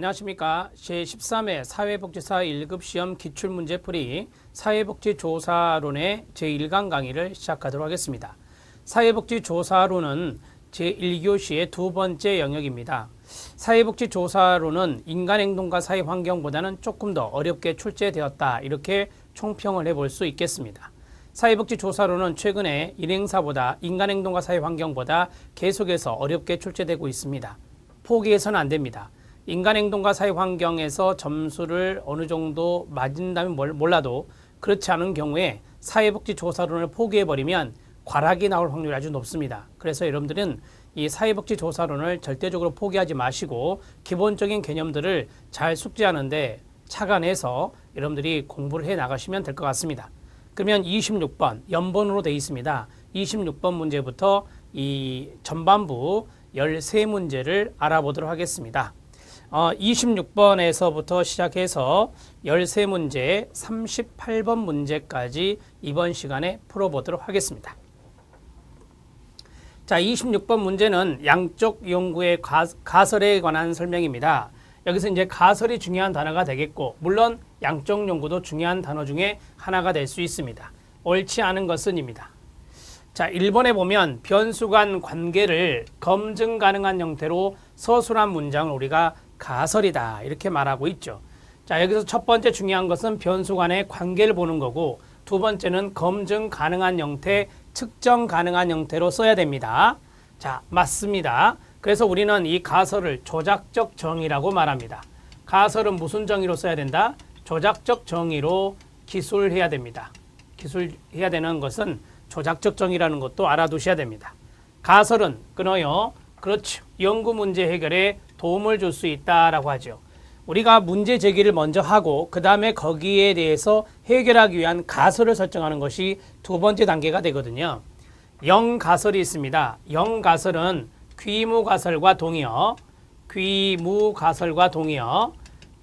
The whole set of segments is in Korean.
안녕하십니까. 제13회 사회복지사 1급 시험 기출문제풀이 사회복지조사론의 제1강 강의를 시작하도록 하겠습니다. 사회복지조사론은 제1교시의 두 번째 영역입니다. 사회복지조사론은 인간행동과 사회환경보다는 조금 더 어렵게 출제되었다, 이렇게 총평을 해볼 수 있겠습니다. 사회복지조사론은 최근에 인행사보다 인간행동과 사회환경보다 계속해서 어렵게 출제되고 있습니다. 포기해서는 안 됩니다. 인간행동과 사회환경에서 점수를 어느 정도 맞은다면 몰라도 그렇지 않은 경우에 사회복지조사론을 포기해버리면 과락이 나올 확률이 아주 높습니다. 그래서 여러분들은 이 사회복지조사론을 절대적으로 포기하지 마시고 기본적인 개념들을 잘 숙지하는데 착안해서 여러분들이 공부를 해 나가시면 될 것 같습니다. 그러면 26번 연번으로 되어 있습니다. 26번 문제부터 이 전반부 13문제를 알아보도록 하겠습니다. 26번에서부터 시작해서 13문제, 38번 문제까지 이번 시간에 풀어보도록 하겠습니다. 자, 26번 문제는 양적 연구의 가설에 관한 설명입니다. 여기서 이제 가설이 중요한 단어가 되겠고, 물론 양적 연구도 중요한 단어 중에 하나가 될 수 있습니다. 옳지 않은 것은입니다. 자, 1번에 보면 변수 간 관계를 검증 가능한 형태로 서술한 문장을 우리가 가설이다, 이렇게 말하고 있죠. 자, 여기서 첫 번째 중요한 것은 변수 간의 관계를 보는 거고, 두 번째는 검증 가능한 형태, 측정 가능한 형태로 써야 됩니다. 자, 맞습니다. 그래서 우리는 이 가설을 조작적 정의라고 말합니다. 가설은 무슨 정의로 써야 된다? 조작적 정의로 기술해야 됩니다. 기술해야 되는 것은 조작적 정의라는 것도 알아두셔야 됩니다. 가설은 끊어요. 그렇죠. 연구 문제 해결에 도움을 줄 수 있다라고 하죠. 우리가 문제 제기를 먼저 하고 그 다음에 거기에 대해서 해결하기 위한 가설을 설정하는 것이 두 번째 단계가 되거든요. 영가설이 있습니다. 영가설은 귀무가설과 동의어, 귀무가설과 동의어.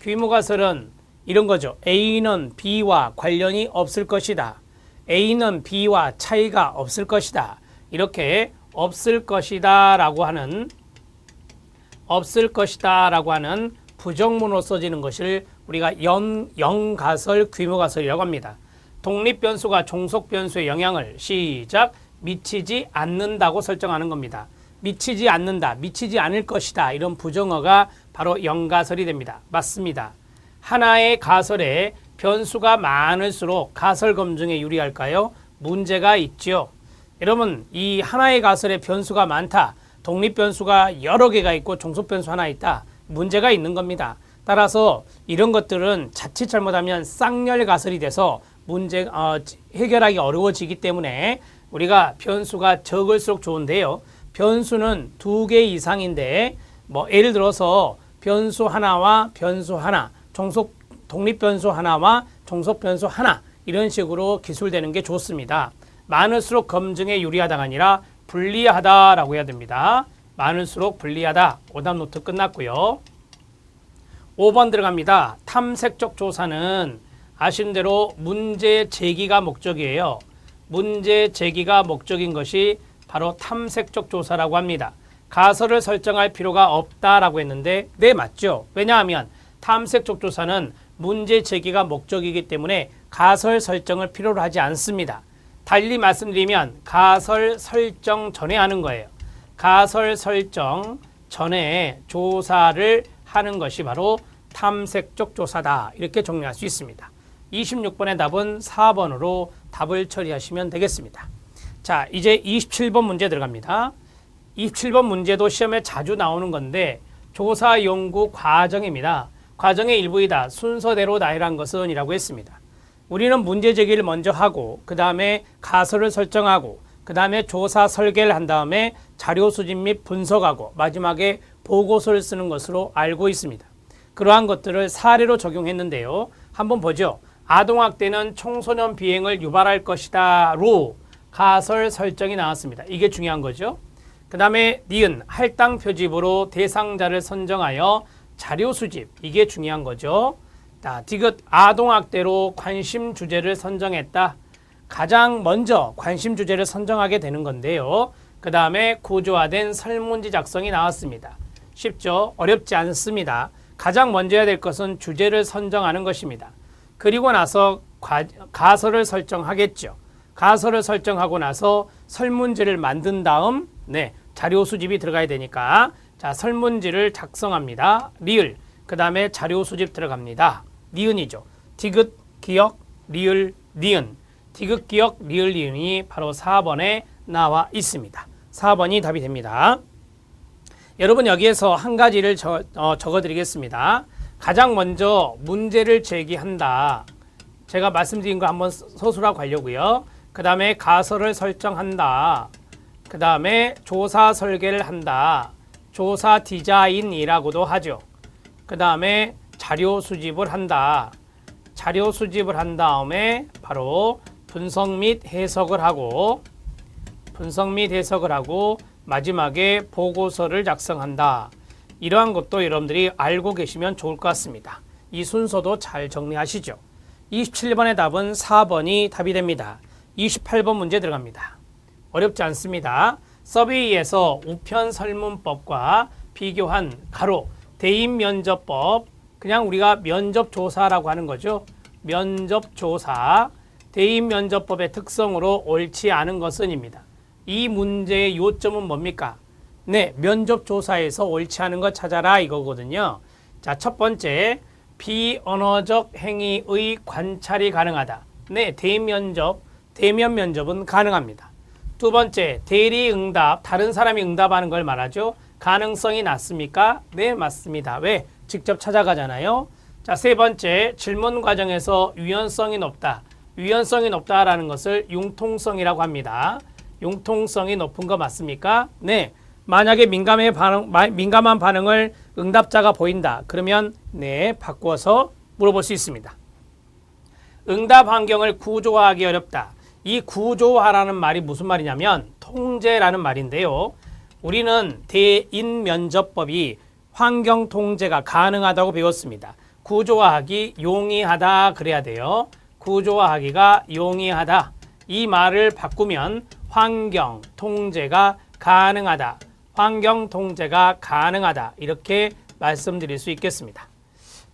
귀무가설은 이런 거죠. A는 B와 관련이 없을 것이다. A는 B와 차이가 없을 것이다. 이렇게 없을 것이다 라고 하는 부정문으로 써지는 것을 우리가 영가설, 귀무가설이라고 합니다. 독립변수가 종속변수의 영향을 시작 미치지 않는다고 설정하는 겁니다. 미치지 않는다, 미치지 않을 것이다, 이런 부정어가 바로 영가설이 됩니다. 맞습니다. 하나의 가설에 변수가 많을수록 가설 검증에 유리할까요? 문제가 있죠. 여러분, 이 하나의 가설에 변수가 많다, 독립변수가 여러 개가 있고 종속변수 하나 있다, 문제가 있는 겁니다. 따라서 이런 것들은 자칫 잘못하면 쌍열 가설이 돼서 해결하기 어려워지기 때문에 우리가 변수가 적을수록 좋은데요. 변수는 2개 이상인데, 예를 들어서 변수 하나와 변수 하나, 독립변수 하나와 종속변수 하나, 이런 식으로 기술되는 게 좋습니다. 많을수록 검증에 유리하다가 아니라 불리하다라고 해야 됩니다. 많을수록 불리하다. 오답 노트 끝났고요. 5번 들어갑니다. 탐색적 조사는 아시는 대로 문제 제기가 목적이에요. 문제 제기가 목적인 것이 바로 탐색적 조사라고 합니다. 가설을 설정할 필요가 없다라고 했는데, 네, 맞죠. 왜냐하면 탐색적 조사는 문제 제기가 목적이기 때문에 가설 설정을 필요로 하지 않습니다. 달리 말씀드리면 가설 설정 전에 하는 거예요. 가설 설정 전에 조사를 하는 것이 바로 탐색적 조사다, 이렇게 정리할 수 있습니다. 26번의 답은 4번으로 답을 처리하시면 되겠습니다. 자, 이제 27번 문제 들어갑니다. 27번 문제도 시험에 자주 나오는 건데 조사 연구 과정입니다. 과정의 일부이다. 순서대로 나열한 것은 이라고 했습니다. 우리는 문제 제기를 먼저 하고 그 다음에 가설을 설정하고 그 다음에 조사 설계를 한 다음에 자료 수집 및 분석하고 마지막에 보고서를 쓰는 것으로 알고 있습니다. 그러한 것들을 사례로 적용했는데요. 한번 보죠. 아동학대는 청소년 비행을 유발할 것이다로 가설 설정이 나왔습니다. 이게 중요한 거죠. 그 다음에 니은 할당 표집으로 대상자를 선정하여 자료 수집, 이게 중요한 거죠. 자, 디귿 아동학대로 관심 주제를 선정했다. 가장 먼저 관심 주제를 선정하게 되는 건데요. 그 다음에 구조화된 설문지 작성이 나왔습니다. 쉽죠? 어렵지 않습니다. 가장 먼저 해야 될 것은 주제를 선정하는 것입니다. 그리고 나서 가설을 설정하겠죠. 가설을 설정하고 나서 설문지를 만든 다음 자료 수집이 들어가야 되니까 자, 설문지를 작성합니다. 리을. 그 다음에 자료 수집 들어갑니다. 니은이죠. 디귿, 기역, 리을, 니은. 디귿, 기역, 리을, 니은이 바로 4번에 나와 있습니다. 4번이 답이 됩니다. 여러분 여기에서 한 가지를 적어드리겠습니다. 가장 먼저 문제를 제기한다. 제가 말씀드린 거 한번 서술하고 가려고요. 그 다음에 가설을 설정한다. 그 다음에 조사 설계를 한다. 조사 디자인이라고도 하죠. 그 다음에 자료 수집을 한다. 자료 수집을 한 다음에 바로 분석 및 해석을 하고 마지막에 보고서를 작성한다. 이러한 것도 여러분들이 알고 계시면 좋을 것 같습니다. 이 순서도 잘 정리하시죠. 27번의 답은 4번이 답이 됩니다. 28번 문제 들어갑니다. 어렵지 않습니다. 서베이에서 우편 설문법과 비교한 가로 대인면접법, 그냥 우리가 면접조사라고 하는 거죠. 면접조사, 대인면접법의 특성으로 옳지 않은 것은입니다. 이 문제의 요점은 뭡니까? 면접조사에서 옳지 않은 것 찾아라 이거거든요. 자, 첫 번째, 비언어적 행위의 관찰이 가능하다. 대면 면접은 가능합니다. 두 번째, 대리응답, 다른 사람이 응답하는 걸 말하죠. 가능성이 낮습니까? 네, 맞습니다. 왜? 직접 찾아가잖아요. 자, 세 번째, 질문 과정에서 유연성이 높다. 유연성이 높다라는 것을 융통성이라고 합니다. 융통성이 높은 거 맞습니까? 네. 만약에 민감한 반응을 응답자가 보인다. 그러면 바꾸어서 물어볼 수 있습니다. 응답 환경을 구조화하기 어렵다. 이 구조화라는 말이 무슨 말이냐면 통제라는 말인데요. 우리는 대인면접법이 환경 통제가 가능하다고 배웠습니다. 구조화하기 용이하다 그래야 돼요. 구조화하기가 용이하다. 이 말을 바꾸면 환경 통제가 가능하다. 환경 통제가 가능하다. 이렇게 말씀드릴 수 있겠습니다.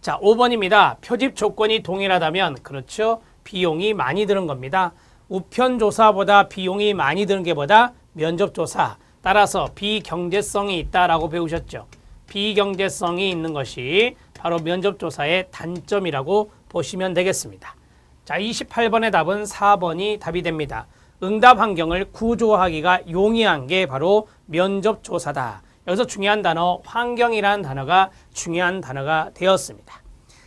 자, 5번입니다. 표집 조건이 동일하다면 그렇죠. 비용이 많이 드는 겁니다. 우편조사보다 비용이 많이 드는 게 보다 면접조사. 따라서 비경제성이 있다라고 배우셨죠. 비경제성이 있는 것이 바로 면접조사의 단점이라고 보시면 되겠습니다. 자, 28번의 답은 4번이 답이 됩니다. 응답 환경을 구조화하기가 용이한 게 바로 면접조사다. 여기서 중요한 단어 환경이라는 단어가 중요한 단어가 되었습니다.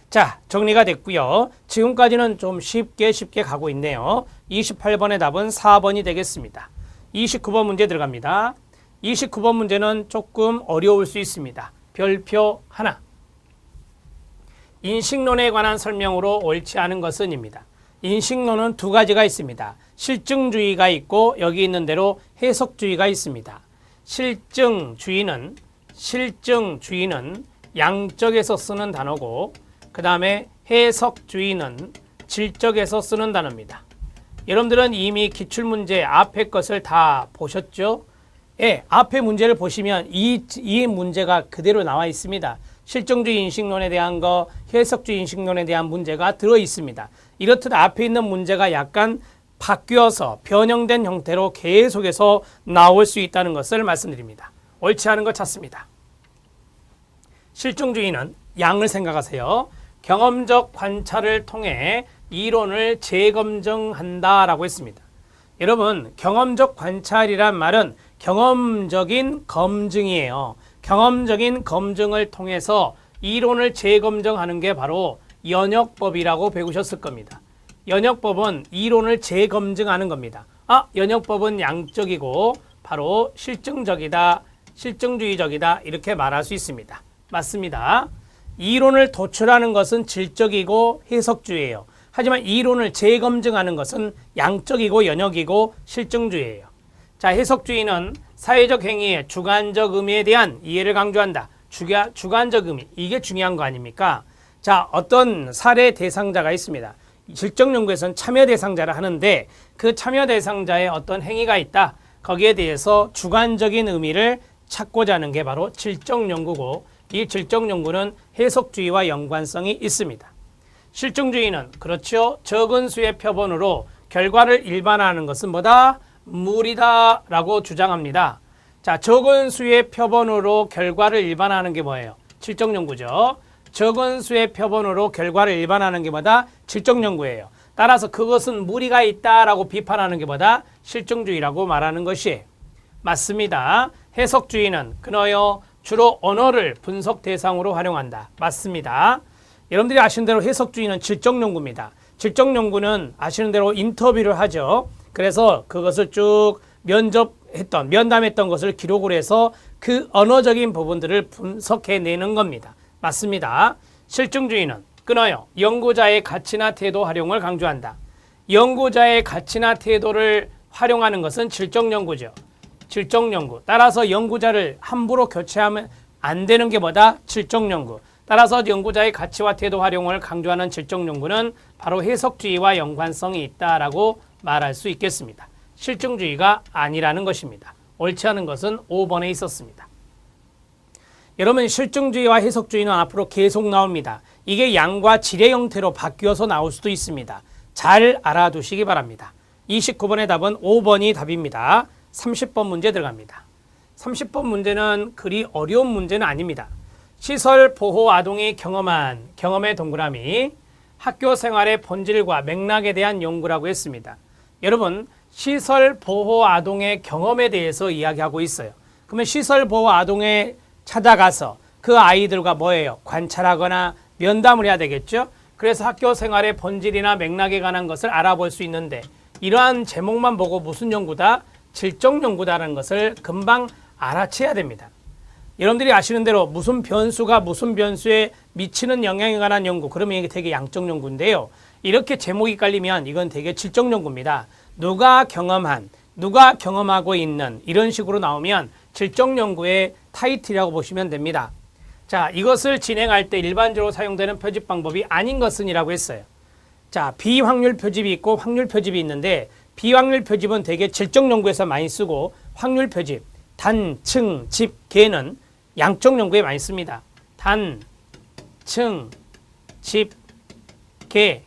자, 정리가 됐고요. 지금까지는 좀 쉽게 가고 있네요. 28번의 답은 4번이 되겠습니다. 29번 문제 들어갑니다. 29번 문제는 조금 어려울 수 있습니다. 별표 하나. 인식론에 관한 설명으로 옳지 않은 것은입니다. 인식론은 두 가지가 있습니다. 실증주의가 있고 여기 있는 대로 해석주의가 있습니다. 실증주의는 양적에서 쓰는 단어고 그 다음에 해석주의는 질적에서 쓰는 단어입니다. 여러분들은 이미 기출문제 앞에 것을 다 보셨죠? 예, 앞에 문제를 보시면 이 문제가 그대로 나와 있습니다. 실증주의 인식론에 대한 거, 해석주의 인식론에 대한 문제가 들어 있습니다. 이렇듯 앞에 있는 문제가 약간 바뀌어서 변형된 형태로 계속해서 나올 수 있다는 것을 말씀드립니다. 옳지 않은 것 찾습니다. 실증주의는 양을 생각하세요. 경험적 관찰을 통해 이론을 재검증한다라고 했습니다. 여러분, 경험적 관찰이란 말은 경험적인 검증이에요. 경험적인 검증을 통해서 이론을 재검증하는 게 바로 연역법이라고 배우셨을 겁니다. 연역법은 이론을 재검증하는 겁니다. 연역법은 양적이고 바로 실증적이다, 실증주의적이다 이렇게 말할 수 있습니다. 맞습니다. 이론을 도출하는 것은 질적이고 해석주의예요. 하지만 이론을 재검증하는 것은 양적이고 연역이고 실증주의예요. 자, 해석주의는 사회적 행위의 주관적 의미에 대한 이해를 강조한다. 주관적 의미, 이게 중요한 거 아닙니까? 자, 어떤 사례 대상자가 있습니다. 질적 연구에서는 참여 대상자를 하는데 그 참여 대상자의 어떤 행위가 있다. 거기에 대해서 주관적인 의미를 찾고자 하는 게 바로 질적 연구고 이 질적 연구는 해석주의와 연관성이 있습니다. 실증주의는 그렇죠. 적은 수의 표본으로 결과를 일반화하는 것은 뭐다? 무리다 라고 주장합니다. 자, 적은 수의 표본으로 결과를 일반화하는 게 뭐예요? 질적 연구죠. 적은 수의 표본으로 결과를 일반화하는 게 뭐다? 질적 연구예요. 따라서 그것은 무리가 있다라고 비판하는 게 뭐다? 실증주의라고 말하는 것이 맞습니다. 해석주의는 그너요 주로 언어를 분석 대상으로 활용한다. 맞습니다. 여러분들이 아시는 대로 해석주의는 질적 연구입니다. 질적 연구는 아시는 대로 인터뷰를 하죠. 그래서 그것을 쭉 면담했던 것을 기록을 해서 그 언어적인 부분들을 분석해내는 겁니다. 맞습니다. 실증주의는 끊어요. 연구자의 가치나 태도 활용을 강조한다. 연구자의 가치나 태도를 활용하는 것은 질적 연구죠. 질적 연구. 따라서 연구자를 함부로 교체하면 안 되는 게 뭐다? 질적 연구. 따라서 연구자의 가치와 태도 활용을 강조하는 질적 연구는 바로 해석주의와 연관성이 있다라고 말할 수 있겠습니다. 실증주의가 아니라는 것입니다. 옳지 않은 것은 5번에 있었습니다. 여러분, 실증주의와 해석주의는 앞으로 계속 나옵니다. 이게 양과 질의 형태로 바뀌어서 나올 수도 있습니다. 잘 알아두시기 바랍니다. 29번의 답은 5번이 답입니다. 30번 문제 들어갑니다. 30번 문제는 그리 어려운 문제는 아닙니다. 시설 보호 아동이 경험한 경험의 동그라미, 학교 생활의 본질과 맥락에 대한 연구라고 했습니다. 여러분, 시설 보호 아동의 경험에 대해서 이야기하고 있어요. 그러면 시설 보호 아동에 찾아가서 그 아이들과 뭐예요? 관찰하거나 면담을 해야 되겠죠? 그래서 학교 생활의 본질이나 맥락에 관한 것을 알아볼 수 있는데 이러한 제목만 보고 무슨 연구다? 질적 연구다라는 것을 금방 알아채야 됩니다. 여러분들이 아시는 대로 무슨 변수가 무슨 변수에 미치는 영향에 관한 연구, 그러면 이게 되게 양적 연구인데요. 이렇게 제목이 깔리면 이건 되게 질적 연구입니다. 누가 경험한, 누가 경험하고 있는 이런 식으로 나오면 질적 연구의 타이틀이라고 보시면 됩니다. 자, 이것을 진행할 때 일반적으로 사용되는 표집 방법이 아닌 것은이라고 했어요. 자, 비확률 표집이 있고 확률 표집이 있는데 비확률 표집은 되게 질적 연구에서 많이 쓰고 확률 표집, 단, 층, 집, 개는 양적 연구에 많이 씁니다. 단, 층, 집, 개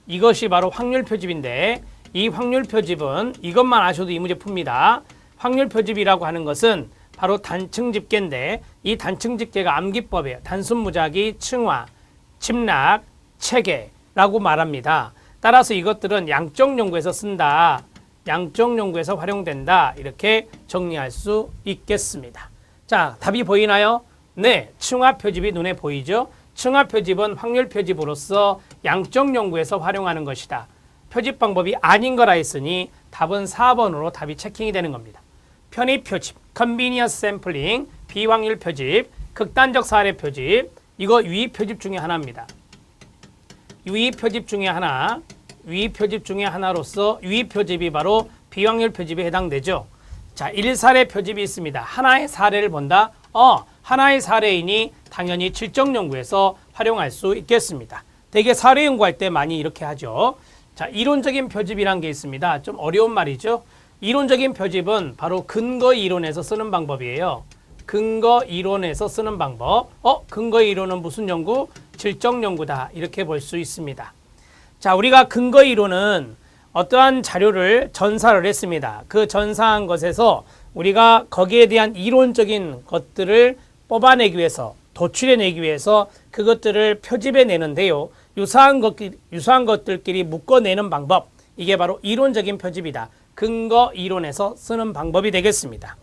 이것이 바로 확률 표집인데 이 확률 표집은 이것만 아셔도 이 문제 풉니다. 확률 표집이라고 하는 것은 바로 단층 집계인데 이 단층 집계가 암기법이에요. 단순 무작위, 층화, 침락, 체계라고 말합니다. 따라서 이것들은 양적 연구에서 쓴다. 양적 연구에서 활용된다. 이렇게 정리할 수 있겠습니다. 자, 답이 보이나요? 네, 층화 표집이 눈에 보이죠? 층화 표집은 확률 표집으로서 양적 연구에서 활용하는 것이다. 표집 방법이 아닌 거라 했으니 답은 4번으로 답이 체킹이 되는 겁니다. 편의 표집, 컨비니언스 샘플링, 비확률 표집, 극단적 사례 표집, 이거 유의 표집 중에 하나입니다. 유의 표집 중에 하나, 유의 표집 중에 하나로서 유의 표집이 바로 비확률 표집에 해당되죠. 자, 1사례 표집이 있습니다. 하나의 사례를 본다. 하나의 사례이니 당연히 질적 연구에서 활용할 수 있겠습니다. 되게 사례 연구할 때 많이 이렇게 하죠. 자, 이론적인 표집이란 게 있습니다. 좀 어려운 말이죠. 이론적인 표집은 바로 근거 이론에서 쓰는 방법이에요. 근거 이론에서 쓰는 방법. 근거 이론은 무슨 연구? 질적 연구다. 이렇게 볼 수 있습니다. 자, 우리가 근거 이론은 어떠한 자료를 전사를 했습니다. 그 전사한 것에서 우리가 거기에 대한 이론적인 것들을 뽑아내기 위해서, 도출해내기 위해서 그것들을 표집해 내는데요. 유사한 것들끼리 묶어내는 방법, 이게 바로 이론적인 표집이다. 근거 이론에서 쓰는 방법이 되겠습니다.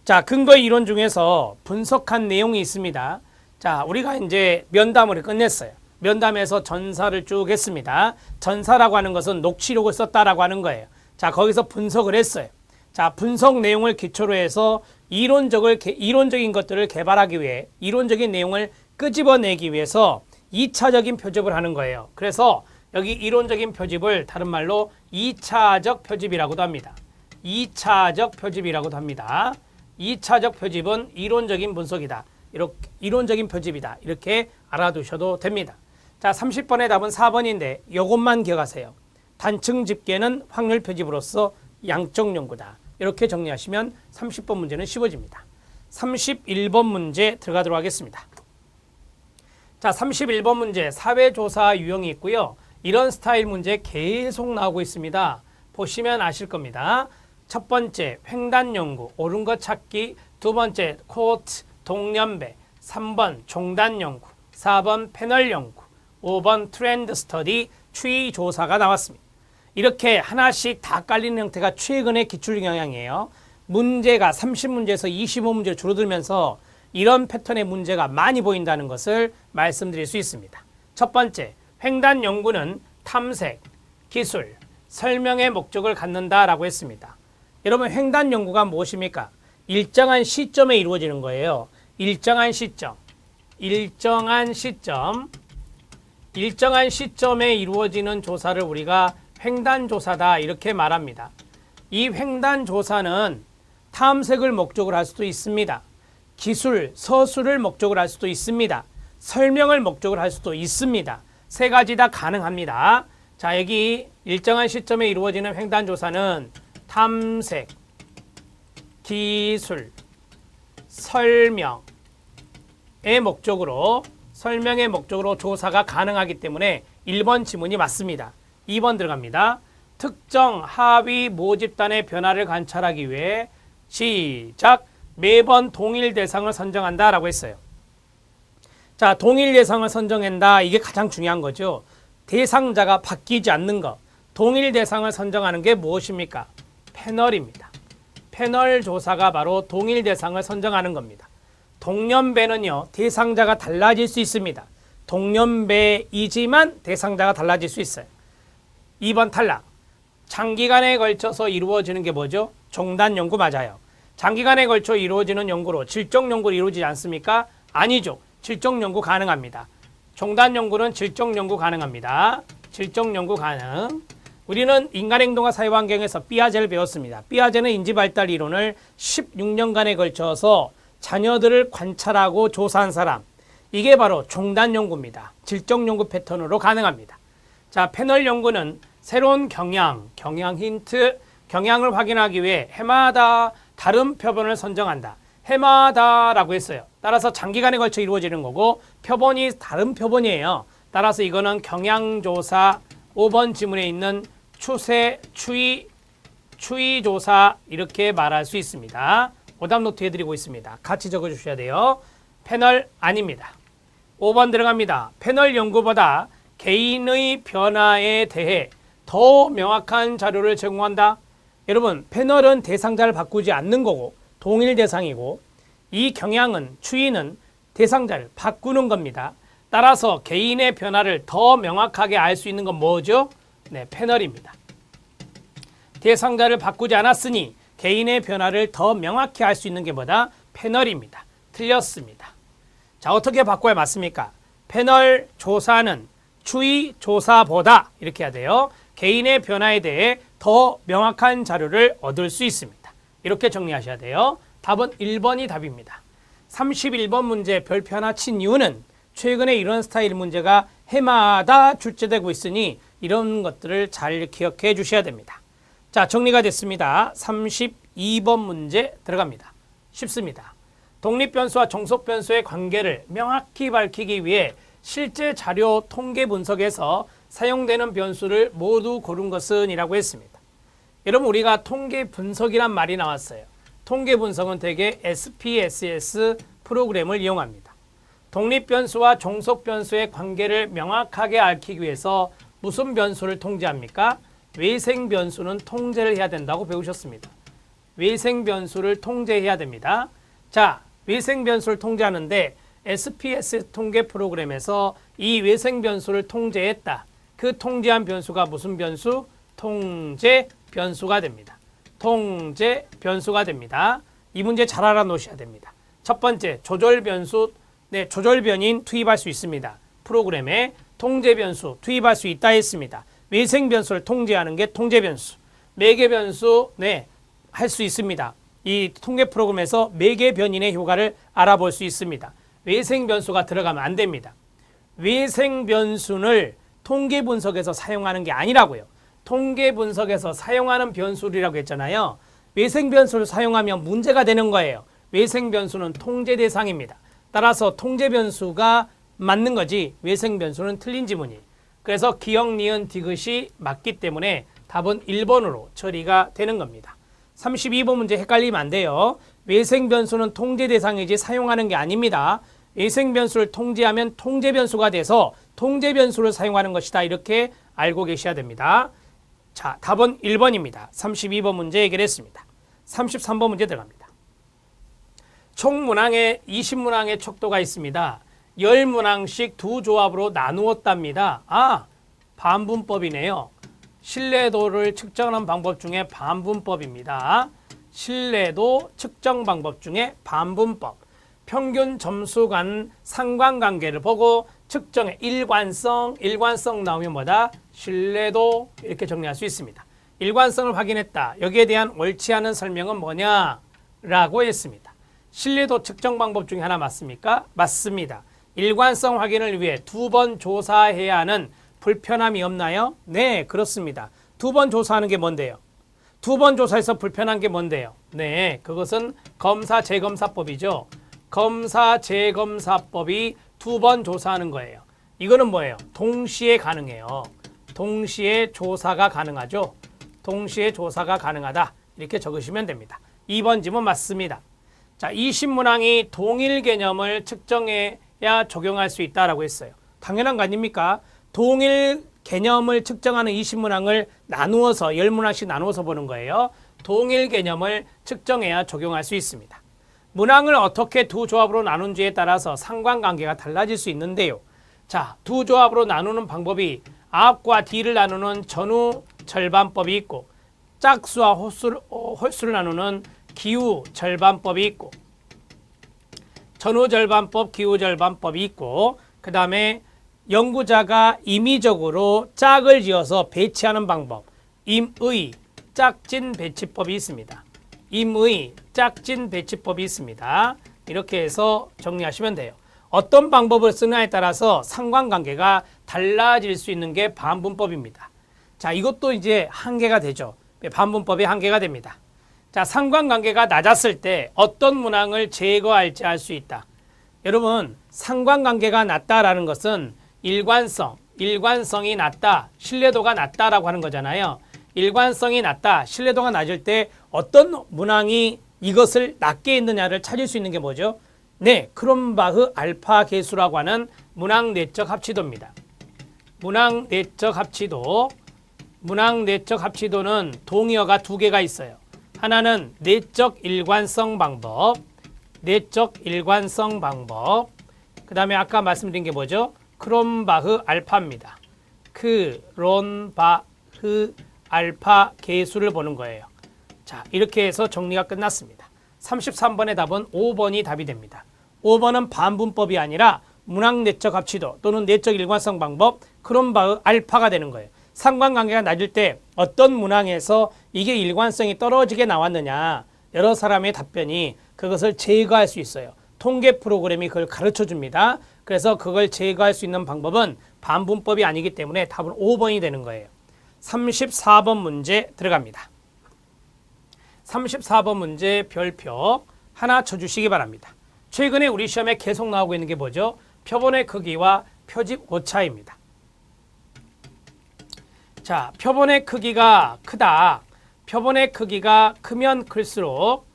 자, 근거 이론 중에서 분석한 내용이 있습니다. 자, 우리가 이제 면담을 끝냈어요. 면담에서 전사를 쭉 했습니다. 전사라고 하는 것은 녹취록을 썼다라고 하는 거예요. 자, 거기서 분석을 했어요. 자, 분석 내용을 기초로 해서 이론적인 것들을 개발하기 위해, 이론적인 내용을 끄집어내기 위해서 2차적인 표집을 하는 거예요. 그래서 여기 이론적인 표집을 다른 말로 2차적 표집이라고도 합니다. 2차적 표집이라고도 합니다. 2차적 표집은 이론적인 분석이다. 이렇게 이론적인 표집이다. 이렇게 알아두셔도 됩니다. 자, 30번의 답은 4번인데 이것만 기억하세요. 단층 집계는 확률 표집으로서 양적 연구다. 이렇게 정리하시면 30번 문제는 쉬워집니다. 31번 문제 들어가도록 하겠습니다. 자, 31번 문제 사회조사 유형이 있고요. 이런 스타일 문제 계속 나오고 있습니다. 보시면 아실 겁니다. 첫 번째 횡단연구 옳은 것 찾기, 두 번째 코트 동년배, 3번 종단연구, 4번 패널연구, 5번 트렌드 스터디 추이조사가 나왔습니다. 이렇게 하나씩 다 깔리는 형태가 최근의 기출 영향이에요. 문제가 30문제에서 25문제로 줄어들면서 이런 패턴의 문제가 많이 보인다는 것을 말씀드릴 수 있습니다. 첫 번째, 횡단 연구는 탐색, 기술, 설명의 목적을 갖는다라고 했습니다. 여러분, 횡단 연구가 무엇입니까? 일정한 시점에 이루어지는 거예요. 일정한 시점에 이루어지는 조사를 우리가 횡단조사다 이렇게 말합니다. 이 횡단조사는 탐색을 목적으로 할 수도 있습니다. 기술, 서술을 목적으로 할 수도 있습니다. 설명을 목적으로 할 수도 있습니다. 세 가지 다 가능합니다. 자, 여기 일정한 시점에 이루어지는 횡단조사는 탐색, 기술, 설명의 목적으로 조사가 가능하기 때문에 1번 지문이 맞습니다. 2번 들어갑니다. 특정 하위 모집단의 변화를 관찰하기 위해 시작 매번 동일 대상을 선정한다 라고 했어요. 자, 동일 대상을 선정한다. 이게 가장 중요한 거죠. 대상자가 바뀌지 않는 것. 동일 대상을 선정하는 게 무엇입니까? 패널입니다. 패널 조사가 바로 동일 대상을 선정하는 겁니다. 동년배는요, 대상자가 달라질 수 있습니다. 동년배이지만 대상자가 달라질 수 있어요. 2번 탈락. 장기간에 걸쳐서 이루어지는 게 뭐죠? 종단 연구 맞아요. 장기간에 걸쳐 이루어지는 연구로 질적 연구를 이루어지지 않습니까? 아니죠. 질적 연구 가능합니다. 종단 연구는 질적 연구 가능합니다. 질적 연구 가능. 우리는 인간행동과 사회환경에서 삐아제를 배웠습니다. 삐아제는 인지발달 이론을 16년간에 걸쳐서 자녀들을 관찰하고 조사한 사람. 이게 바로 종단 연구입니다. 질적 연구 패턴으로 가능합니다. 자, 패널 연구는 새로운 경향 힌트, 경향을 확인하기 위해 해마다 다른 표본을 선정한다. 해마다라고 했어요. 따라서 장기간에 걸쳐 이루어지는 거고 표본이 다른 표본이에요. 따라서 이거는 경향조사 5번 지문에 있는 추세, 추이조사 이렇게 말할 수 있습니다. 오답 노트 해드리고 있습니다. 같이 적어주셔야 돼요. 패널 아닙니다. 5번 들어갑니다. 패널 연구보다 개인의 변화에 대해 더 명확한 자료를 제공한다. 여러분, 패널은 대상자를 바꾸지 않는 거고 동일 대상이고 이 경향은 추이는 대상자를 바꾸는 겁니다. 따라서 개인의 변화를 더 명확하게 알 수 있는 건 뭐죠? 네, 패널입니다. 대상자를 바꾸지 않았으니 개인의 변화를 더 명확히 알 수 있는 게 뭐다? 패널입니다. 틀렸습니다. 자, 어떻게 바꿔야 맞습니까? 패널 조사는 추이 조사보다 이렇게 해야 돼요. 개인의 변화에 대해 더 명확한 자료를 얻을 수 있습니다. 이렇게 정리하셔야 돼요. 답은 1번이 답입니다. 31번 문제 별표 하나 친 이유는 최근에 이런 스타일 문제가 해마다 출제되고 있으니 이런 것들을 잘 기억해 주셔야 됩니다. 자, 정리가 됐습니다. 32번 문제 들어갑니다. 쉽습니다. 독립변수와 종속변수의 관계를 명확히 밝히기 위해 실제 자료 통계 분석에서 사용되는 변수를 모두 고른 것은 이라고 했습니다. 여러분, 우리가 통계 분석이란 말이 나왔어요. 통계 분석은 대개 SPSS 프로그램을 이용합니다. 독립변수와 종속변수의 관계를 명확하게 앓기 위해서 무슨 변수를 통제합니까? 외생변수는 통제를 해야 된다고 배우셨습니다. 외생변수를 통제해야 됩니다. 자, 외생변수를 통제하는데 SPS 통계 프로그램에서 이 외생변수를 통제했다. 그 통제한 변수가 무슨 변수? 통제 변수가 됩니다. 통제 변수가 됩니다. 이 문제 잘 알아놓으셔야 됩니다. 첫 번째, 조절 변수, 네, 조절 변인 투입할 수 있습니다. 프로그램에 통제 변수 투입할 수 있다 했습니다. 외생 변수를 통제하는 게 통제 변수. 매개 변수, 네, 할 수 있습니다. 이 통계 프로그램에서 매개 변인의 효과를 알아볼 수 있습니다. 외생 변수가 들어가면 안 됩니다. 외생 변수를 통계 분석에서 사용하는 게 아니라고요. 통계 분석에서 사용하는 변수라고 했잖아요. 외생 변수를 사용하면 문제가 되는 거예요. 외생 변수는 통제 대상입니다. 따라서 통제 변수가 맞는 거지 외생 변수는 틀린 지문이. 그래서 기역, 니은, 디귿이 맞기 때문에 답은 1번으로 처리가 되는 겁니다. 32번 문제 헷갈리면 안 돼요. 외생 변수는 통제 대상이지 사용하는 게 아닙니다. 외생 변수를 통제하면 통제 변수가 돼서 통제 변수를 사용하는 것이다. 이렇게 알고 계셔야 됩니다. 자, 답은 1번입니다. 32번 문제 해결했습니다. 33번 문제 들어갑니다. 총 문항에 20문항의 척도가 있습니다. 10문항씩 두 조합으로 나누었답니다. 아, 반분법이네요. 신뢰도를 측정하는 방법 중에 반분법입니다. 신뢰도 측정 방법 중에 반분법. 평균 점수 간 상관관계를 보고 측정의 일관성 나오면 뭐다? 신뢰도 이렇게 정리할 수 있습니다. 일관성을 확인했다. 여기에 대한 옳지 않은 설명은 뭐냐? 라고 했습니다. 신뢰도 측정 방법 중에 하나 맞습니까? 맞습니다. 일관성 확인을 위해 2번 조사해야 하는 불편함이 없나요? 네, 그렇습니다. 2번 조사하는 게 뭔데요? 2번 조사해서 불편한 게 뭔데요? 네, 그것은 검사 재검사법이죠. 검사 재검사법이 2번 조사하는 거예요. 이거는 뭐예요? 동시에 가능해요. 동시에 조사가 가능하죠. 동시에 조사가 가능하다. 이렇게 적으시면 됩니다. 2번 지문 맞습니다. 자, 20문항이 동일 개념을 측정해야 적용할 수 있다라고 했어요. 당연한 거 아닙니까? 동일 개념을 측정하는 20문항을 나누어서 10문항씩 나누어서 보는 거예요. 동일 개념을 측정해야 적용할 수 있습니다. 문항을 어떻게 두 조합으로 나눈지에 따라서 상관관계가 달라질 수 있는데요. 자, 두 조합으로 나누는 방법이 앞과 뒤를 나누는 전후 절반법이 있고 짝수와 홀수를 나누는 기후 절반법이 있고 전후 절반법, 기후 절반법이 있고 그 다음에 연구자가 임의적으로 짝을 지어서 배치하는 방법, 임의 짝진 배치법이 있습니다. 임의 짝진 배치법이 있습니다. 이렇게 해서 정리하시면 돼요. 어떤 방법을 쓰느냐에 따라서 상관관계가 달라질 수 있는 게 반분법입니다. 자, 이것도 이제 한계가 되죠. 반분법이 한계가 됩니다. 자, 상관관계가 낮았을 때 어떤 문항을 제거할지 알 수 있다. 여러분, 상관관계가 낮다라는 것은 일관성이 낮다, 신뢰도가 낮다라고 하는 거잖아요. 일관성이 낮다, 신뢰도가 낮을 때 어떤 문항이 이것을 낮게 있느냐를 찾을 수 있는 게 뭐죠? 네, 크롬바흐 알파 계수라고 하는 문항 내적 합치도입니다. 문항 내적 합치도는 동의어가 2개가 있어요. 하나는 내적 일관성 방법, 그 다음에 아까 말씀드린 게 뭐죠? 크롬바흐 알파입니다. 크롬바흐 알파 계수를 보는 거예요. 자, 이렇게 해서 정리가 끝났습니다. 33번의 답은 5번이 답이 됩니다. 5번은 반분법이 아니라 문항 내적 합치도 또는 내적 일관성 방법 크롬바흐 알파가 되는 거예요. 상관관계가 낮을 때 어떤 문항에서 이게 일관성이 떨어지게 나왔느냐, 여러 사람의 답변이 그것을 제거할 수 있어요. 통계 프로그램이 그걸 가르쳐 줍니다. 그래서 그걸 제거할 수 있는 방법은 반분법이 아니기 때문에 답은 5번이 되는 거예요. 34번 문제 들어갑니다. 34번 문제 별표 하나 쳐주시기 바랍니다. 최근에 우리 시험에 계속 나오고 있는 게 뭐죠? 표본의 크기와 표집 오차입니다. 자, 표본의 크기가 크다. 표본의 크기가 크면 클수록,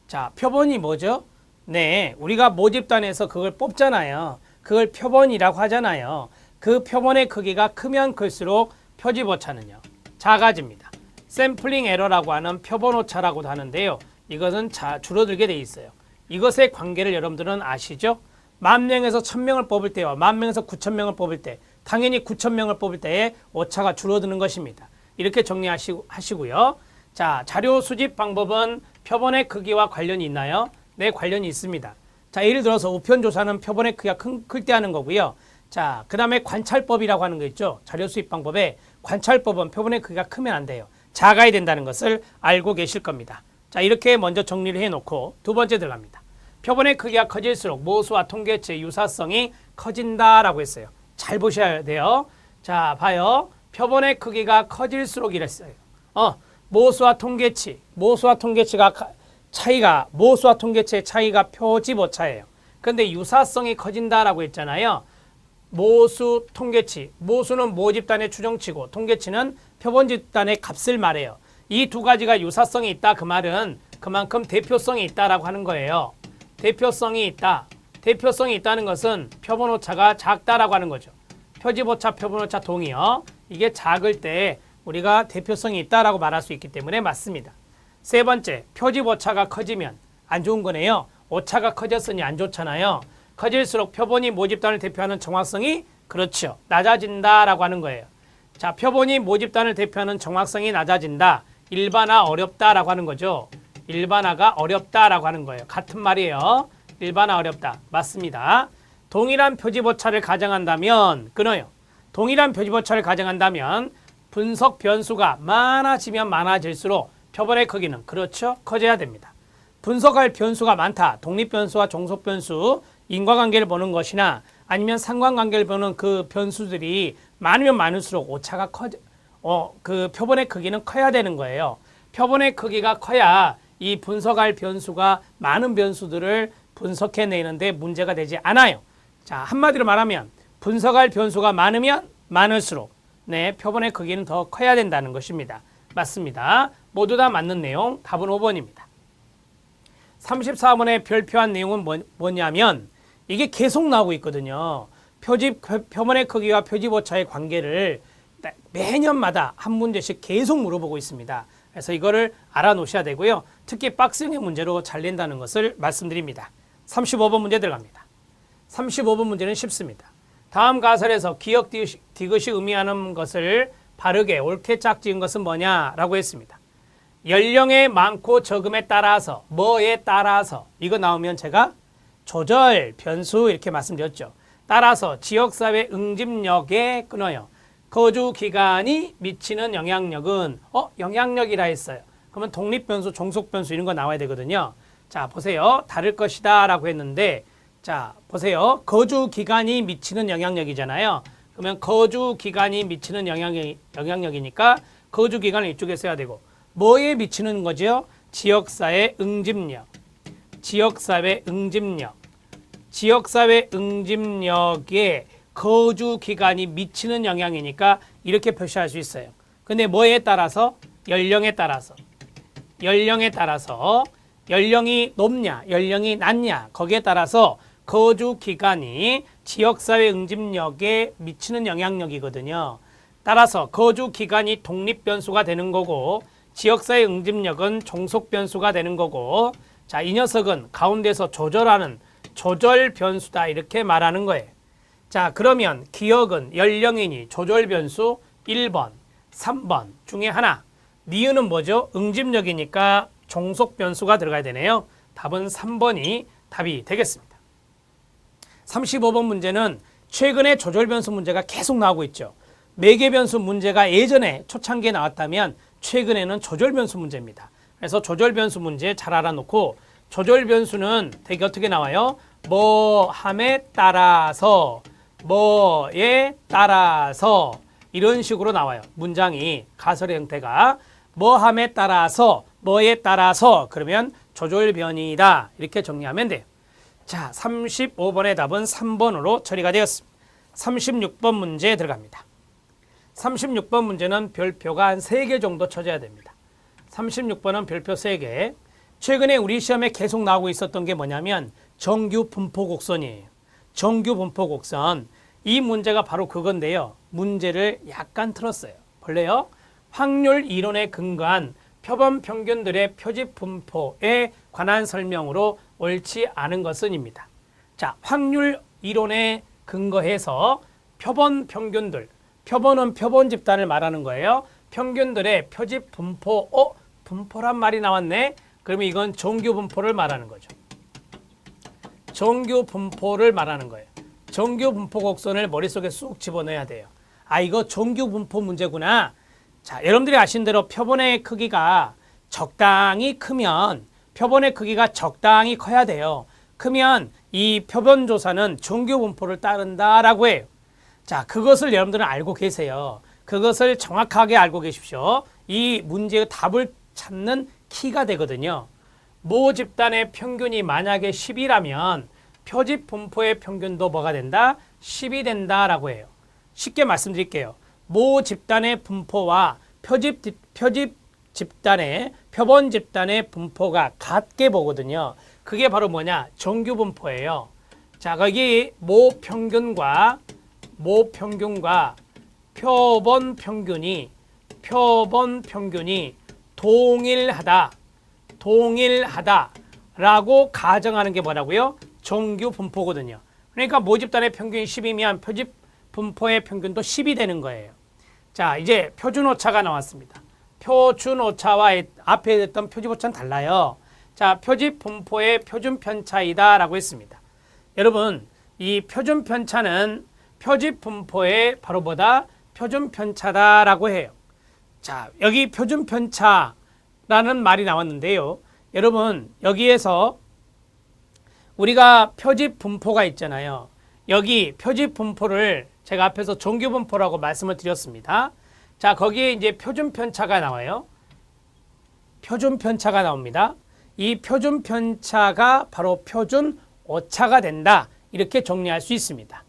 자, 표본이 뭐죠? 네, 우리가 모집단에서 그걸 뽑잖아요. 그걸 표본이라고 하잖아요. 그 표본의 크기가 크면 클수록 표집 오차는요, 작아집니다. 샘플링 에러라고 하는 표본 오차라고도 하는데요. 이것은 줄어들게 돼 있어요. 이것의 관계를 여러분들은 아시죠? 10,000명에서 1,000명을 뽑을 때와 10,000명에서 9,000명을 뽑을 때, 당연히 9,000명을 뽑을 때에 오차가 줄어드는 것입니다. 이렇게 정리하시고요. 자, 자료 수집 방법은 표본의 크기와 관련이 있나요? 네, 관련이 있습니다. 자, 예를 들어서 우편조사는 표본의 크기가 클 때 하는 거고요. 자, 그 다음에 관찰법이라고 하는 거 있죠. 자료 수집 방법에 관찰법은 표본의 크기가 크면 안 돼요. 작아야 된다는 것을 알고 계실 겁니다. 자, 이렇게 먼저 정리를 해놓고 두 번째 들어갑니다. 표본의 크기가 커질수록 모수와 통계체의 유사성이 커진다라고 했어요. 잘 보셔야 돼요. 자, 봐요. 표본의 크기가 커질수록 이랬어요. 모수와 통계치의 차이가 표집 오차예요. 그런데 유사성이 커진다라고 했잖아요. 모수 통계치. 모수는 모집단의 추정치고 통계치는 표본집단의 값을 말해요. 이 두 가지가 유사성이 있다. 그 말은 그만큼 대표성이 있다라고 하는 거예요. 대표성이 있다. 대표성이 있다는 것은 표본 오차가 작다라고 하는 거죠. 표집 오차, 표본 오차 동이요. 이게 작을 때 우리가 대표성이 있다라고 말할 수 있기 때문에 맞습니다. 세 번째, 표집 오차가 커지면 안 좋은 거네요. 오차가 커졌으니 안 좋잖아요. 커질수록 표본이 모집단을 대표하는 정확성이 그렇죠. 낮아진다라고 하는 거예요. 자, 표본이 모집단을 대표하는 정확성이 낮아진다. 일반화 어렵다라고 하는 거죠. 일반화가 어렵다라고 하는 거예요. 같은 말이에요. 일반화 어렵다. 맞습니다. 동일한 표집 오차를 가정한다면 끊어요. 동일한 표집 오차를 가정한다면 분석 변수가 많아지면 많아질수록 표본의 크기는 그렇죠. 커져야 됩니다. 분석할 변수가 많다. 독립변수와 종속변수 인과관계를 보는 것이나 아니면 상관관계를 보는 그 변수들이 많으면 많을수록 오차가 그 표본의 크기는 커야 되는 거예요. 표본의 크기가 커야 이 분석할 변수가 많은 변수들을 분석해내는데 문제가 되지 않아요. 자, 한마디로 말하면 분석할 변수가 많으면 많을수록 표본의 크기는 더 커야 된다는 것입니다. 맞습니다. 모두 다 맞는 내용. 답은 5번입니다. 34번에 별표한 내용은 뭐냐면 이게 계속 나오고 있거든요. 표본의 크기와 표집 오차의 관계를 매년마다 한 문제씩 계속 물어보고 있습니다. 그래서 이거를 알아놓으셔야 되고요. 특히 박스형 문제로 잘 낸다는 것을 말씀드립니다. 35번 문제 들어갑니다. 35번 문제는 쉽습니다. 다음 가설에서 기역 디귿이 의미하는 것을 바르게 옳게 짝지은 것은 뭐냐라고 했습니다. 연령의 많고 적음에 따라서 뭐에 따라서 이거 나오면 제가 조절 변수 이렇게 말씀드렸죠. 따라서 지역사회 응집력에 끊어요. 거주 기간이 미치는 영향력은 영향력이라 했어요. 그러면 독립변수, 종속변수 이런 거 나와야 되거든요. 자, 보세요. 다를 것이다 라고 했는데 자, 보세요. 거주 기간이 미치는 영향력이잖아요. 그러면 거주 기간이 미치는 영향력이니까 거주 기간을 이쪽에 써야 되고 뭐에 미치는 거죠? 지역사회 응집력. 지역사회 응집력. 지역사회 응집력에 거주 기간이 미치는 영향이니까 이렇게 표시할 수 있어요. 근데 뭐에 따라서? 연령에 따라서. 연령에 따라서 연령이 높냐, 연령이 낮냐 거기에 따라서 거주 기간이 지역사회 응집력에 미치는 영향력이거든요. 따라서 거주 기간이 독립변수가 되는 거고 지역사회 응집력은 종속변수가 되는 거고 자, 이 녀석은 가운데서 조절하는 조절변수다 이렇게 말하는 거예요. 자, 그러면 기역은 연령이니 조절변수 1번, 3번 중에 하나. 니은은 뭐죠? 응집력이니까 종속변수가 들어가야 되네요. 답은 3번이 답이 되겠습니다. 35번 문제는 최근에 조절변수 문제가 계속 나오고 있죠. 매개변수 문제가 예전에 초창기에 나왔다면 최근에는 조절변수 문제입니다. 그래서 조절변수 문제 잘 알아놓고 조절변수는 되게 어떻게 나와요? 뭐함에 따라서 뭐에 따라서 이런 식으로 나와요. 문장이 가설의 형태가 뭐함에 따라서 뭐에 따라서 그러면 조절변이다 이렇게 정리하면 돼요. 자, 35번의 답은 3번으로 처리가 되었습니다. 36번 문제 들어갑니다. 36번 문제는 별표가 한 3개 정도 쳐져야 됩니다. 36번은 별표 3개. 최근에 우리 시험에 계속 나오고 있었던 게 뭐냐면 정규 분포 곡선이에요. 정규 분포 곡선. 이 문제가 바로 그건데요. 문제를 약간 틀었어요. 볼래요? 확률 이론에 근거한 표본 평균들의 표집 분포에 관한 설명으로 옳지 않은 것은입니다. 자, 확률 이론에 근거해서 표본 평균들, 표본은 표본 집단을 말하는 거예요. 평균들의 표집 분포, 분포란 말이 나왔네. 그러면 이건 정규 분포를 말하는 거죠. 정규 분포를 말하는 거예요. 정규 분포 곡선을 머릿속에 쑥 집어넣어야 돼요. 아, 이거 정규 분포 문제구나. 자, 여러분들이 아신 대로 표본의 크기가 적당히 크면 표본의 크기가 적당히 커야 돼요. 크면 이 표본 조사는 정규 분포를 따른다라고 해요. 자, 그것을 여러분들은 알고 계세요. 그것을 정확하게 알고 계십시오. 이 문제의 답을 찾는 키가 되거든요. 모 집단의 평균이 만약에 10이라면 표집 분포의 평균도 뭐가 된다? 10이 된다라고 해요. 쉽게 말씀드릴게요. 모 집단의 분포와 표본 집단의 분포가 같게 보거든요. 그게 바로 뭐냐? 정규 분포예요. 자, 거기 모 평균과 표본 평균이 동일하다라고 가정하는 게 뭐라고요? 정규 분포거든요. 그러니까 모집단의 평균이 10이면 표집 분포의 평균도 10이 되는 거예요. 자, 이제 표준 오차가 나왔습니다. 표준 오차와 앞에 했던 표집 오차는 달라요. 자, 표집 분포의 표준 편차이다라고 했습니다. 여러분, 이 표준 편차는 표집 분포의 바로 뭐다? 표준 편차다라고 해요. 자, 여기 표준 편차라는 말이 나왔는데요. 여러분, 여기에서 우리가 표집 분포가 있잖아요. 여기 표집 분포를 제가 앞에서 정규 분포라고 말씀을 드렸습니다. 자, 거기에 이제 표준 편차가 나와요. 표준 편차가 나옵니다. 이 표준 편차가 바로 표준 오차가 된다. 이렇게 정리할 수 있습니다.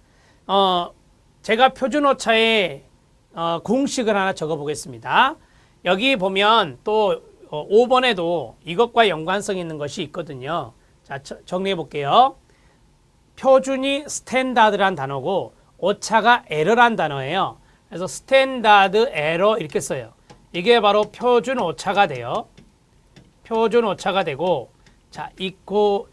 제가 표준 오차의 공식을 하나 적어 보겠습니다. 여기 보면 또 5번에도 이것과 연관성 있는 것이 있거든요. 자, 정리해 볼게요. 표준이 스탠다드란 단어고 오차가 에러란 단어예요. 그래서 스탠다드 에러 이렇게 써요. 이게 바로 표준 오차가 돼요. 표준 오차가 되고, 자, 이코르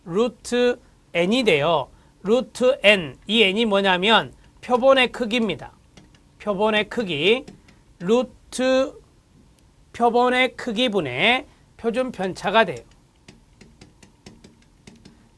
루트 n이 돼요. 루트 n, 이 n이 뭐냐면 표본의 크기입니다. 표본의 크기, 루트 표본의 크기분의 표준 편차가 돼요.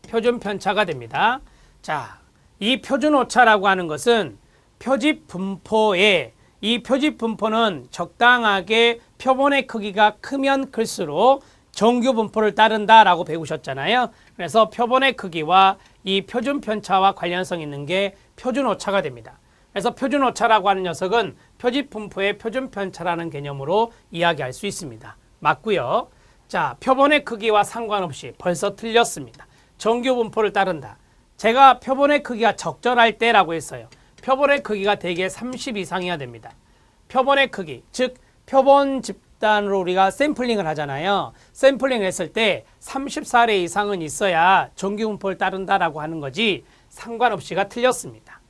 표준 편차가 됩니다. 자, 이 표준 오차라고 하는 것은 표집 분포에, 이 표집 분포는 적당하게 표본의 크기가 크면 클수록 정규 분포를 따른다라고 배우셨잖아요. 그래서 표본의 크기와 이 표준 편차와 관련성 있는 게 표준 오차가 됩니다. 그래서 표준 오차라고 하는 녀석은 표집 분포의 표준 편차라는 개념으로 이야기할 수 있습니다. 맞고요. 자, 표본의 크기와 상관없이 벌써 틀렸습니다. 정규 분포를 따른다. 제가 표본의 크기가 적절할 때라고 했어요. 표본의 크기가 대개 30 이상이어야 됩니다. 표본의 크기, 즉 표본 집단으로 우리가 샘플링을 하잖아요. 샘플링을 했을 때 30사례 이상은 있어야 정규 분포를 따른다라고 하는 거지 상관없이가 틀렸습니다.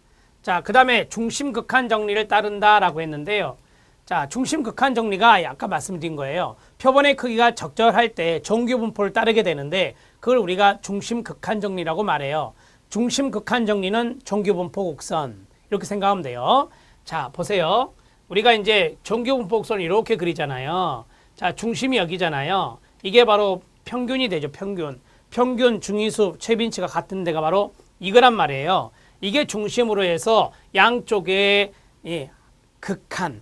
자, 그 다음에 중심 극한 정리를 따른다라고 했는데요. 자, 중심 극한 정리가 아까 말씀드린 거예요. 표본의 크기가 적절할 때 정규 분포를 따르게 되는데 그걸 우리가 중심 극한 정리라고 말해요. 중심 극한 정리는 정규 분포 곡선 이렇게 생각하면 돼요. 자, 보세요. 우리가 이제 정규 분포 곡선을 이렇게 그리잖아요. 자, 중심이 여기잖아요. 이게 바로 평균이 되죠. 평균 중위수 최빈치가 같은 데가 바로 이거란 말이에요. 이게 중심으로 해서 양쪽에 극한,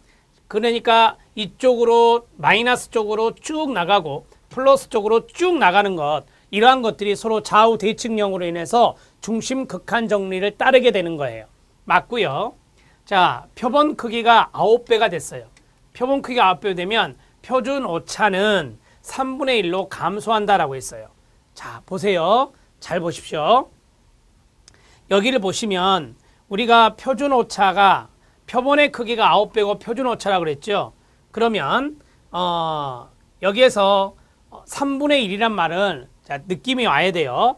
그러니까 이쪽으로 마이너스 쪽으로 쭉 나가고 플러스 쪽으로 쭉 나가는 것, 이러한 것들이 서로 좌우 대칭형으로 인해서 중심 극한 정리를 따르게 되는 거예요. 맞고요. 자, 표본 크기가 9배가 됐어요. 표본 크기가 9배 되면 표준 오차는 3분의 1로 감소한다라고 했어요. 자, 보세요. 잘 보십시오. 여기를 보시면 우리가 표준 오차가 표본의 크기가 9배고 표준 오차라고 그랬죠. 그러면 여기에서 3분의 1이란 말은 자, 느낌이 와야 돼요.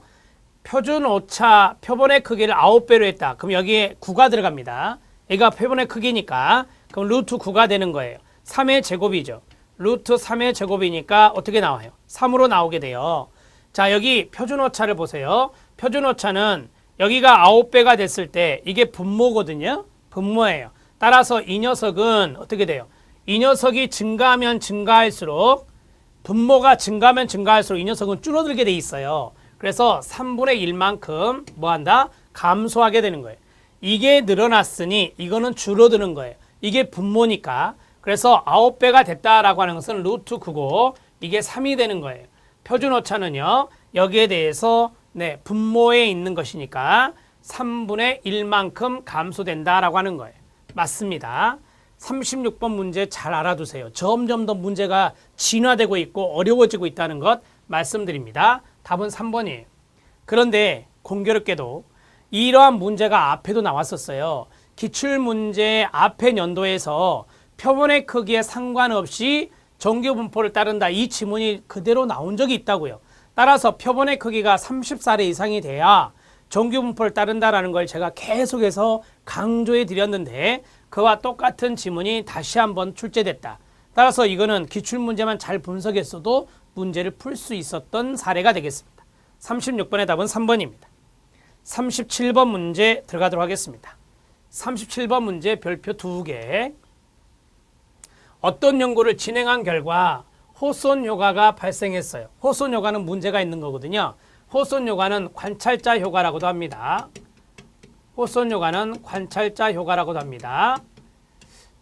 표준 오차 표본의 크기를 9배로 했다. 그럼 여기에 9가 들어갑니다. 얘가 표본의 크기니까 그럼 루트 9가 되는 거예요. 3의 제곱이죠. 루트 3의 제곱이니까 어떻게 나와요? 3으로 나오게 돼요. 자, 여기 표준 오차를 보세요. 표준 오차는 여기가 9배가 됐을 때 이게 분모거든요. 분모예요. 따라서 이 녀석은 어떻게 돼요? 이 녀석이 증가하면 증가할수록 분모가 증가하면 증가할수록 이 녀석은 줄어들게 돼 있어요. 그래서 3분의 1만큼 뭐한다? 감소하게 되는 거예요. 이게 늘어났으니 이거는 줄어드는 거예요. 이게 분모니까. 그래서 9배가 됐다라고 하는 것은 루트 9고 이게 3이 되는 거예요. 표준 오차는요. 여기에 대해서 분모에 있는 것이니까 3분의 1만큼 감소된다라고 하는 거예요. 맞습니다. 36번 문제 잘 알아두세요. 점점 더 문제가 진화되고 있고 어려워지고 있다는 것 말씀드립니다. 답은 3번이에요. 그런데 공교롭게도 이러한 문제가 앞에도 나왔었어요. 기출문제 앞에 연도에서 표본의 크기에 상관없이 정규분포를 따른다. 이 지문이 그대로 나온 적이 있다고요. 따라서 표본의 크기가 30사례 이상이 돼야 정규분포를 따른다라는 걸 제가 계속해서 강조해 드렸는데 그와 똑같은 지문이 다시 한번 출제됐다. 따라서 이거는 기출문제만 잘 분석했어도 문제를 풀 수 있었던 사례가 되겠습니다. 36번의 답은 3번입니다. 37번 문제 들어가도록 하겠습니다. 37번 문제 별표 2개. 어떤 연구를 진행한 결과 호손 효과가 발생했어요. 호손 효과는 문제가 있는 거거든요. 호손 효과는 관찰자 효과라고도 합니다. 호손 효과는 관찰자 효과라고도 합니다.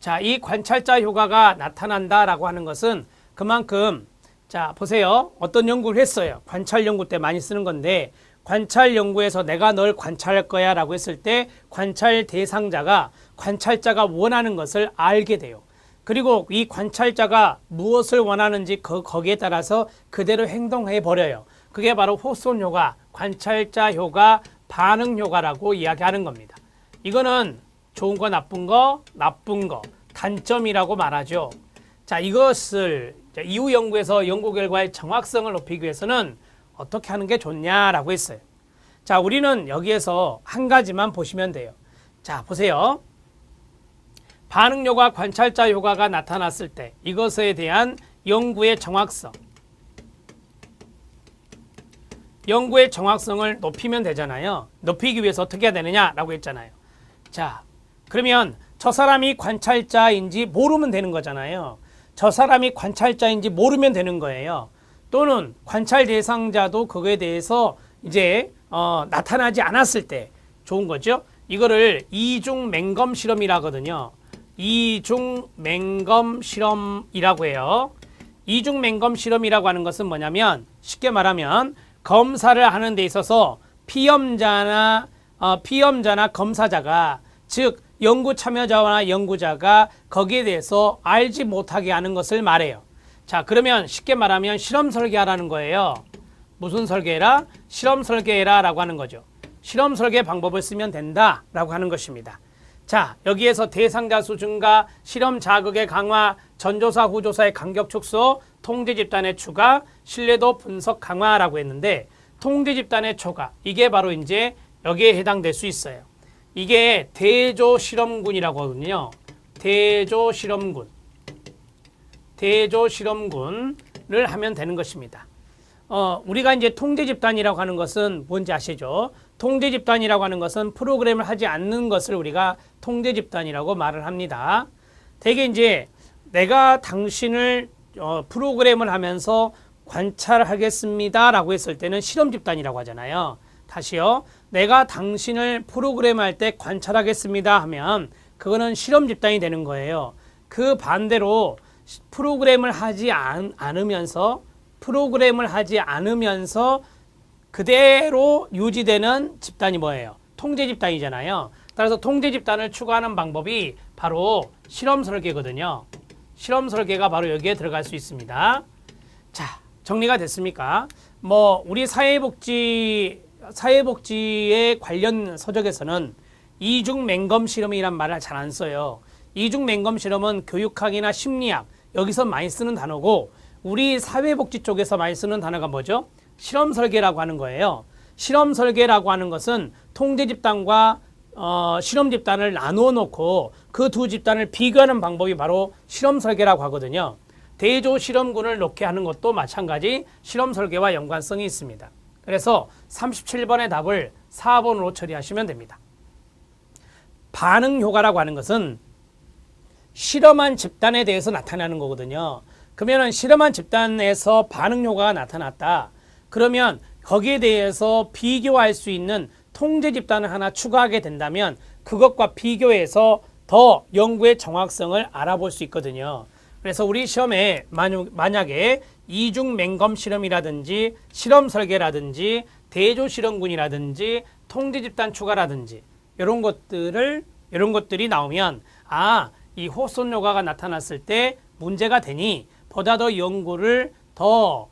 자, 이 관찰자 효과가 나타난다라고 하는 것은 그만큼 자, 보세요. 어떤 연구를 했어요. 관찰 연구 때 많이 쓰는 건데 관찰 연구에서 내가 널 관찰할 거야 라고 했을 때 관찰 대상자가 관찰자가 원하는 것을 알게 돼요. 그리고 이 관찰자가 무엇을 원하는지 거기에 따라서 그대로 행동해 버려요. 그게 바로 호손 효과, 관찰자 효과, 반응 효과라고 이야기하는 겁니다. 이거는 좋은 거, 나쁜 거, 단점이라고 말하죠. 자, 이것을 이후 연구에서 연구 결과의 정확성을 높이기 위해서는 어떻게 하는 게 좋냐라고 했어요. 자, 우리는 여기에서 한 가지만 보시면 돼요. 자, 보세요. 반응 효과, 관찰자 효과가 나타났을 때 이것에 대한 연구의 정확성. 연구의 정확성을 높이면 되잖아요. 높이기 위해서 어떻게 해야 되느냐라고 했잖아요. 자, 그러면 저 사람이 관찰자인지 모르면 되는 거잖아요. 저 사람이 관찰자인지 모르면 되는 거예요. 또는 관찰 대상자도 그거에 대해서 이제 나타나지 않았을 때 좋은 거죠. 이거를 이중 맹검 실험이라 하거든요. 이중 맹검 실험이라고 해요. 이중 맹검 실험이라고 하는 것은 뭐냐면 쉽게 말하면 검사를 하는 데 있어서 피험자나 검사자가 즉 연구 참여자와 연구자가 거기에 대해서 알지 못하게 하는 것을 말해요. 자, 그러면 쉽게 말하면 실험 설계하라는 거예요. 무슨 설계해라? 실험 설계해라 라고 하는 거죠. 실험 설계 방법을 쓰면 된다 라고 하는 것입니다. 자, 여기에서 대상자 수 증가, 실험 자극의 강화, 전조사 후조사의 간격 축소, 통제 집단의 추가, 신뢰도 분석 강화라고 했는데 통제 집단의 초과, 이게 바로 이제 여기에 해당될 수 있어요. 이게 대조 실험군이라고 하거든요. 대조 실험군을 하면 되는 것입니다. 우리가 이제 통제 집단이라고 하는 것은 뭔지 아시죠? 통제 집단이라고 하는 것은 프로그램을 하지 않는 것을 우리가 통제 집단이라고 말을 합니다. 대개 이제 내가 당신을 프로그램을 하면서 관찰하겠습니다 라고 했을 때는 실험 집단이라고 하잖아요. 다시요. 내가 당신을 프로그램할 때 관찰하겠습니다 하면 그거는 실험 집단이 되는 거예요. 그 반대로 프로그램을 하지 않으면서 그대로 유지되는 집단이 뭐예요? 통제 집단이잖아요. 따라서 통제 집단을 추구하는 방법이 바로 실험 설계거든요. 실험 설계가 바로 여기에 들어갈 수 있습니다. 자, 정리가 됐습니까? 우리 사회복지에 관련 서적에서는 이중 맹검 실험이란 말을 잘 안 써요. 이중 맹검 실험은 교육학이나 심리학 여기서 많이 쓰는 단어고 우리 사회복지 쪽에서 많이 쓰는 단어가 뭐죠? 실험 설계라고 하는 거예요. 실험 설계라고 하는 것은 통제 집단과 실험 집단을 나누어 놓고 그 두 집단을 비교하는 방법이 바로 실험 설계라고 하거든요. 대조 실험군을 놓게 하는 것도 마찬가지 실험 설계와 연관성이 있습니다. 그래서 37번의 답을 4번으로 처리하시면 됩니다. 반응 효과라고 하는 것은 실험한 집단에 대해서 나타나는 거거든요. 그러면 실험한 집단에서 반응 효과가 나타났다. 그러면 거기에 대해서 비교할 수 있는 통제 집단을 하나 추가하게 된다면 그것과 비교해서 더 연구의 정확성을 알아볼 수 있거든요. 그래서 우리 시험에 만약에 이중 맹검 실험이라든지 실험 설계라든지 대조 실험군이라든지 통제 집단 추가라든지 이런 것들이 나오면 이 호손 효과가 나타났을 때 문제가 되니 보다 더 연구를 더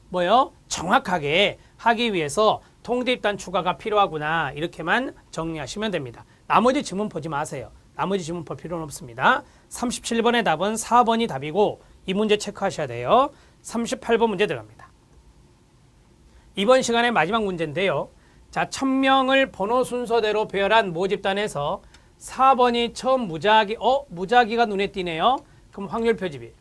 정확하게 하기 위해서 통제 집단 추가가 필요하구나. 이렇게만 정리하시면 됩니다. 나머지 지문 보지 마세요. 나머지 지문 볼 필요는 없습니다. 37번의 답은 4번이 답이고 이 문제 체크하셔야 돼요. 38번 문제 들어갑니다. 이번 시간의 마지막 문제인데요. 자, 1000명을 번호 순서대로 배열한 모집단에서 4번이 처음 무작위, 무작위가 눈에 띄네요. 그럼 확률 표집이.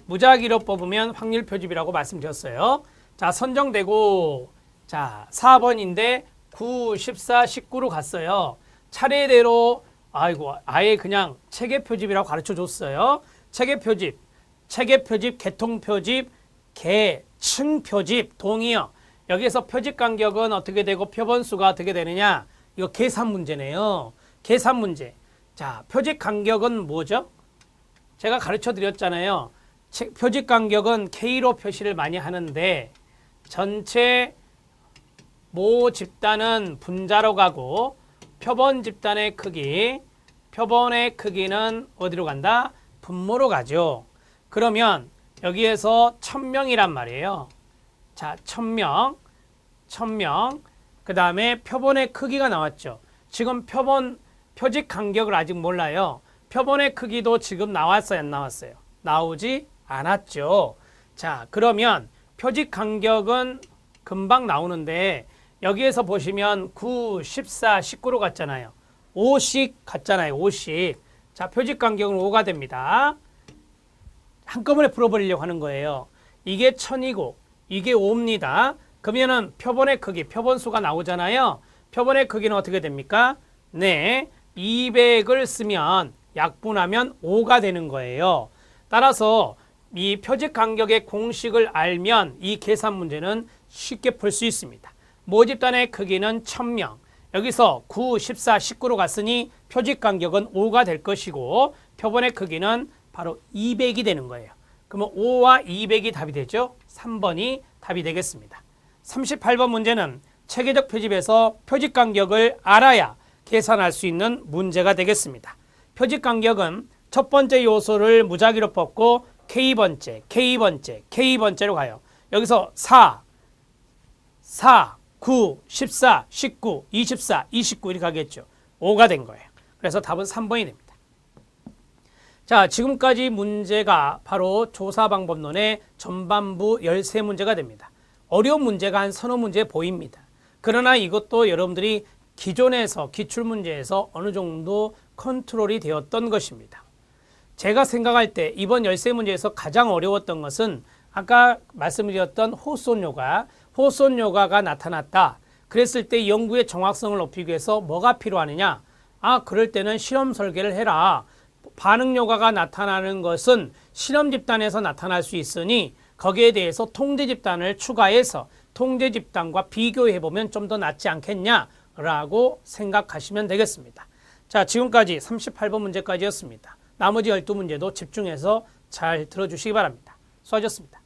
무작위로 뽑으면 확률 표집이라고 말씀드렸어요. 자, 선정되고, 자, 4번인데 9, 14, 19로 갔어요. 차례대로, 아예 그냥 체계 표집이라고 가르쳐 줬어요. 체계 표집, 계통 표집, 층 표집, 동의어. 여기에서 표집 간격은 어떻게 되고 표본수가 어떻게 되느냐? 이거 계산 문제네요. 계산 문제. 자, 표집 간격은 뭐죠? 제가 가르쳐 드렸잖아요. 표집 간격은 K로 표시를 많이 하는데 전체 모 집단은 분자로 가고 표본 집단의 크기, 표본의 크기는 어디로 간다? 분모로 가죠. 그러면 여기에서 1000명이란 말이에요. 자, 1000명. 그 다음에 표본의 크기가 나왔죠. 지금 표집 간격을 아직 몰라요. 표본의 크기도 지금 나왔어요, 안 나왔어요? 나오지 않았죠. 자, 그러면 표집 간격은 금방 나오는데 여기에서 보시면 9, 14, 19로 갔잖아요. 5씩 갔잖아요. 5씩. 자, 표집 간격은 5가 됩니다. 한꺼번에 풀어버리려고 하는 거예요. 이게 1000이고 이게 5입니다. 그러면은 표본의 크기, 표본수가 나오잖아요. 표본의 크기는 어떻게 됩니까? 네, 200을 쓰면 약분하면 5가 되는 거예요. 따라서 이 표집 간격의 공식을 알면 이 계산 문제는 쉽게 풀 수 있습니다. 모집단의 크기는 1000명. 여기서 9, 14, 19로 갔으니 표집 간격은 5가 될 것이고 표본의 크기는 바로 200이 되는 거예요. 그러면 5와 200이 답이 되죠. 3번이 답이 되겠습니다. 38번 문제는 체계적 표집에서 표집 간격을 알아야 계산할 수 있는 문제가 되겠습니다. 표집 간격은 첫 번째 요소를 무작위로 뽑고 K번째로 가요. 여기서 4, 9, 14, 19, 24, 29 이렇게 가겠죠. 5가 된 거예요. 그래서 답은 3번이 됩니다. 자, 지금까지 문제가 바로 조사방법론의 전반부 13문제가 됩니다. 어려운 문제가 한 서너 문제 보입니다. 그러나 이것도 여러분들이 기존에서 기출문제에서 어느 정도 컨트롤이 되었던 것입니다. 제가 생각할 때 이번 13문제에서 가장 어려웠던 것은 아까 말씀드렸던 호손요가가 나타났다. 그랬을 때 연구의 정확성을 높이기 위해서 뭐가 필요하느냐? 그럴 때는 실험 설계를 해라. 반응요가가 나타나는 것은 실험 집단에서 나타날 수 있으니 거기에 대해서 통제 집단을 추가해서 통제 집단과 비교해보면 좀 더 낫지 않겠냐라고 생각하시면 되겠습니다. 자, 지금까지 38번 문제까지였습니다. 나머지 12문제도 집중해서 잘 들어주시기 바랍니다. 수고하셨습니다.